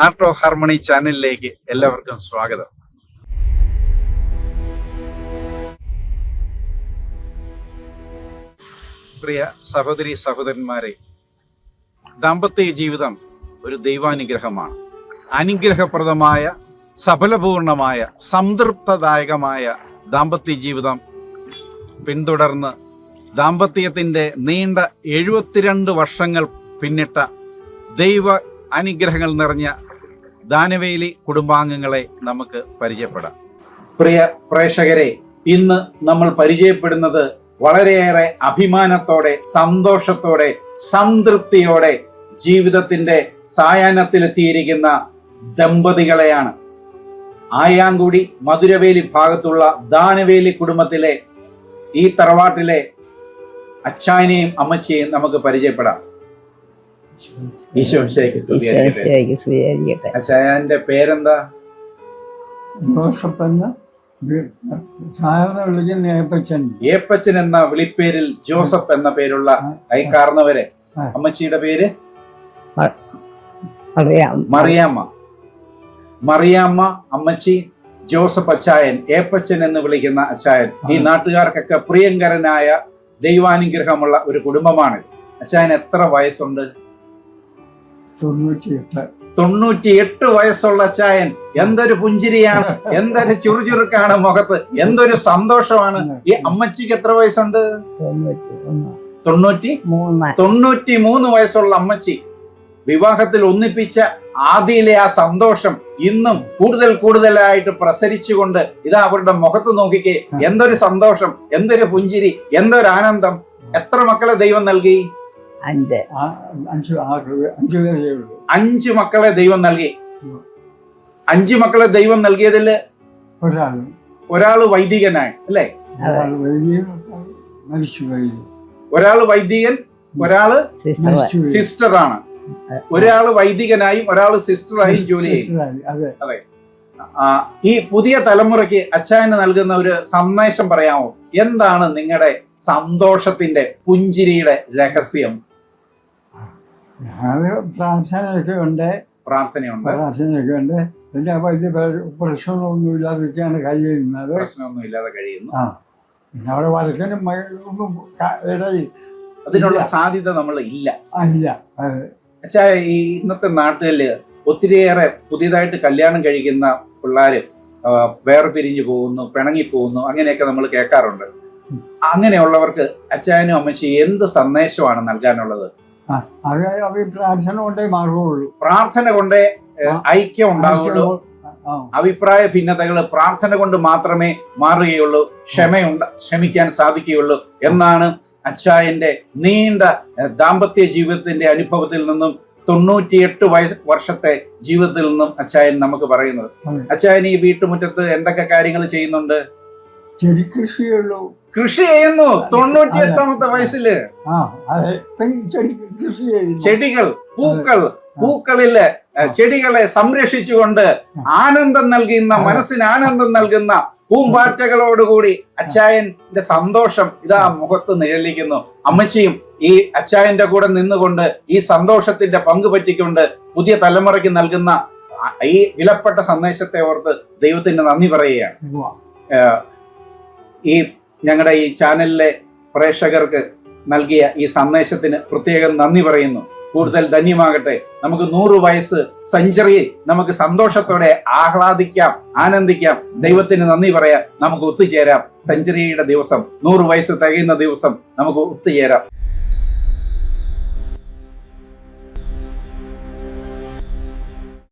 Art of harmony ചാനലിലേക്ക് എല്ലാവർക്കും സ്വാഗതം. പ്രിയ സഹോദരി സഹോദരന്മാരെ, ദാമ്പത്യ ജീവിതം ഒരു ദൈവാനുഗ്രഹമാണ്. അനുഗ്രഹപ്രദമായ, സഫലപൂർണമായ, സംതൃപ്തദായകമായ ദാമ്പത്യ ജീവിതം പിന്തുടർന്ന് ദാമ്പത്യത്തിൻ്റെ നീണ്ട 72 വർഷങ്ങൾ പിന്നിട്ട ദൈവ അനുഗ്രഹങ്ങൾ നിറഞ്ഞ ദാനവേലി കുടുംബാംഗങ്ങളെ നമുക്ക് പരിചയപ്പെടാം. പ്രിയ പ്രേക്ഷകരെ, ഇന്ന് നമ്മൾ പരിചയപ്പെടുന്നത് വളരെയേറെ അഭിമാനത്തോടെ, സന്തോഷത്തോടെ, സംതൃപ്തിയോടെ ജീവിതത്തിന്റെ സായാഹ്നത്തിലെത്തിയിരിക്കുന്ന ദമ്പതികളെയാണ്. ആയാങ്കുടി മധുരവേലി ഭാഗത്തുള്ള ദാനവേലി കുടുംബത്തിലെ ഈ തറവാട്ടിലെ അച്ചായനെയും അമ്മച്ചിയെയും നമുക്ക് പരിചയപ്പെടാം. അച്ചായന്റെ പേരെന്താ? ഏപ്പച്ചൻ എന്ന വിളിപ്പേരിൽ ജോസഫ് എന്ന പേരുള്ള കൈക്കാർന്നവരെ. അമ്മച്ചിയുടെ പേര് മറിയാമ്മ അമ്മച്ചി, ജോസഫ് അച്ചായൻ, ഏപ്പച്ചൻ എന്ന് വിളിക്കുന്ന അച്ചായൻ. ഈ നാട്ടുകാർക്കൊക്കെ പ്രിയങ്കരനായ ദൈവാനുഗ്രഹമുള്ള ഒരു കുടുംബമാണ്. അച്ചായൻ എത്ര വയസ്സുണ്ട്? 98 വയസ്സുള്ള അച്ചായൻ. എന്തൊരു പുഞ്ചിരിയാണ്, എന്തൊരു ചുറുചുറുക്കാണ് മുഖത്ത്, എന്തൊരു സന്തോഷമാണ്. ഈ അമ്മച്ചിക്ക് എത്ര വയസ്സുണ്ട്? 93 വയസ്സുള്ള അമ്മച്ചി. വിവാഹത്തിൽ ഒന്നിപ്പിച്ച ആദിയിലെ ആ സന്തോഷം ഇന്നും കൂടുതലായിട്ട് പ്രസരിച്ചുകൊണ്ട് ഇതാ അവരുടെ മുഖത്ത് നോക്കിക്കേ. എന്തൊരു സന്തോഷം, എന്തൊരു പുഞ്ചിരി, എന്തൊരു ആനന്ദം. എത്ര മക്കളെ ദൈവം നൽകി? 5 മക്കളെ ദൈവം നൽകി. 5 മക്കളെ ദൈവം നൽകിയതിൽ ഒരാള് വൈദികനായി അല്ലേ? ഒരാള് വൈദികൻ, ഒരാള് സിസ്റ്ററാണ്. ഒരാള് വൈദികനായും ഒരാള് സിസ്റ്ററായും ജോലി ചെയ്യും. അതെ. ഈ പുതിയ തലമുറയ്ക്ക് അച്ചായന് നൽകുന്ന ഒരു സന്ദേശം പറയാമോ? എന്താണ് നിങ്ങളുടെ സന്തോഷത്തിന്റെ, പുഞ്ചിരിയുടെ രഹസ്യം? പ്രാർത്ഥനയൊക്കെ ഉണ്ട്. പിന്നെ വലിയ പ്രശ്നമൊന്നും ഇല്ലാതൊക്കെയാണ് കഴിയുന്നത്. പ്രശ്നമൊന്നുമില്ലാതെ കഴിയുന്നു. പിന്നെ അവിടെ വരയ്ക്കാനും ഒന്നും അതിനുള്ള സാധ്യത നമ്മൾ ഇല്ല. അച്ഛാ, ഈ ഇന്നത്തെ നാട്ടില് ഒത്തിരിയേറെ പുതിയതായിട്ട് കല്യാണം കഴിക്കുന്ന പിള്ളേര് വേറെ പിരിഞ്ഞു പോകുന്നു, പിണങ്ങി പോകുന്നു, അങ്ങനെയൊക്കെ നമ്മൾ കേൾക്കാറുണ്ട്. അങ്ങനെയുള്ളവർക്ക് അച്ചായനും അമ്മച്ചി എന്ത് സന്ദേശമാണ് നൽകാനുള്ളത്? പ്രാർത്ഥന കൊണ്ടേ മാറുകയുള്ളൂ. പ്രാർത്ഥന കൊണ്ടേ ഐക്യം ഉണ്ടാവുകയുള്ളൂ. അഭിപ്രായ ഭിന്നതകൾ പ്രാർത്ഥന കൊണ്ട് മാത്രമേ മാറുകയുള്ളൂ. ക്ഷമിക്കാൻ സാധിക്കുകയുള്ളൂ എന്നാണ് അച്ചായന്റെ നീണ്ട ദാമ്പത്യ ജീവിതത്തിന്റെ അനുഭവത്തിൽ നിന്നും 98 വർഷത്തെ ജീവിതത്തിൽ നിന്നും അച്ചായൻ നമുക്ക് പറയുന്നത്. അച്ചായൻ ഈ വീട്ടുമുറ്റത്ത് എന്തൊക്കെ കാര്യങ്ങൾ ചെയ്യുന്നുണ്ട്? കൃഷി ചെയ്യുന്നു. 98ാമത്തെ വയസ്സില് ചെടികൾ, പൂക്കളില് ചെടികളെ സംരക്ഷിച്ചുകൊണ്ട് ആനന്ദം നൽകുന്ന, മനസ്സിന് ആനന്ദം നൽകുന്ന പൂമ്പാറ്റകളോടുകൂടി അച്ചായന്റെ സന്തോഷം ഇതാ മുഖത്ത് നിഴലിക്കുന്നു. അമ്മച്ചിയും ഈ അച്ചായന്റെ കൂടെ നിന്നുകൊണ്ട് ഈ സന്തോഷത്തിന്റെ പങ്ക് പറ്റിക്കൊണ്ട് പുതിയ തലമുറയ്ക്ക് നൽകുന്ന ഈ വിലപ്പെട്ട സന്ദേശത്തെ ഓർത്ത് ദൈവത്തിന് നന്ദി പറയുകയാണ്. ഈ ഞങ്ങളുടെ ഈ ചാനലിലെ പ്രേക്ഷകർക്ക് നൽകിയ ഈ സന്ദേശത്തിന് പ്രത്യേകം നന്ദി പറയുന്നു. കൂടുതൽ ധന്യമാകട്ടെ. നമുക്ക് 100 വയസ്സ് സെഞ്ചുറി നമുക്ക് സന്തോഷത്തോടെ ആഹ്ലാദിക്കാം, ആനന്ദിക്കാം, ദൈവത്തിന് നന്ദി പറയാം. നമുക്ക് ഒത്തുചേരാം. സെഞ്ചുറിയുടെ ദിവസം, 100 വയസ്സ് തികയുന്ന ദിവസം നമുക്ക് ഒത്തുചേരാം.